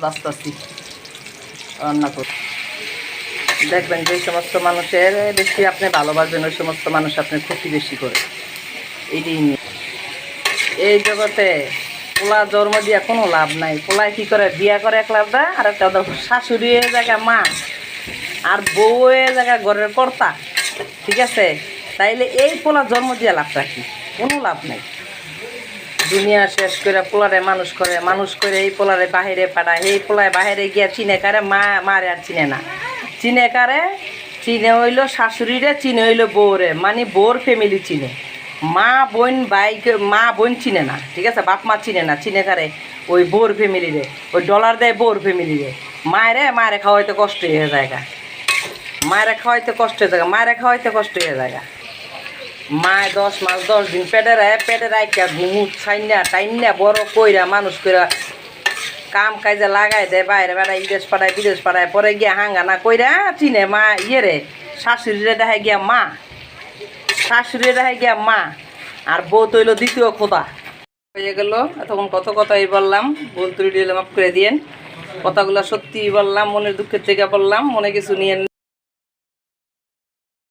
বাঁচতেছি রান্না করি। দেখবেন যে সমস্ত মানুষের বেশি আপনি ভালোবাসবেন ওই সমস্ত মানুষ আপনার ক্ষতি বেশি করে। এইটাই নিয়ে এই জগতে পোলা জন্ম দিয়ে কোনো লাভ নাই। পোলায় কী করে বিয়া করে এক লাভটা, আর একটা শাশুড়ি জায়গা মা আর বউয়ের জায়গা ঘরের কর্তা, ঠিক আছে? তাইলে এই পোলা জন্ম দিয়ে লাভ রাখি, কোনো লাভ নাই। দুনিয়া শেষ করে পোলারে মানুষ করে এই পোলারে বাহিরে পাঠায়। এই পোলায় বাহিরে গিয়া চিনে কারে মারে আর চিনে না। চিনে কারে চিনে হইল শাশুড়িরে, চিনে হইল বউরে, মানে বউর ফ্যামিলি চিনে। মা বোন চিনে না, ঠিক আছে? বাপ মা চিনে না, চিনে কারে ওই বউর ফ্যামিলিরে, ওই ডলার দেয় বউর ফ্যামিলিরে। মায়েরে খাওয়াইতে কষ্ট হয়ে জায়গা, মায়েরা খাওয়াইতে কষ্ট হয়ে জায়গা, মায়েরা খাওয়াইতে কষ্ট হয়ে জায়গা। মায় 10 মাস 10 দিন পেটে রাখিয়া ঘুমুত ছাইনা টাইনা বড় কইরা মানুষ কইরা কাম কাজে লাগাই দেয়, বাইরে বেড়ায় বিদেশ পাঠায়, পরে গিয়া হাঙ্গানা কইরা চিনে মা ইয়েরে শাশুড়িরে দেখায় গিয়া মা, আর বউ তৈল দ্বিতীয় খোদা হয়ে গেল। তখন কত কথাই বললাম, ভুল ত্রুটি মাফ করে দিয়েন। কথাগুলো সত্যি বললাম, মনের দুঃখের থেকে বললাম, মনে কিছু নিয়ে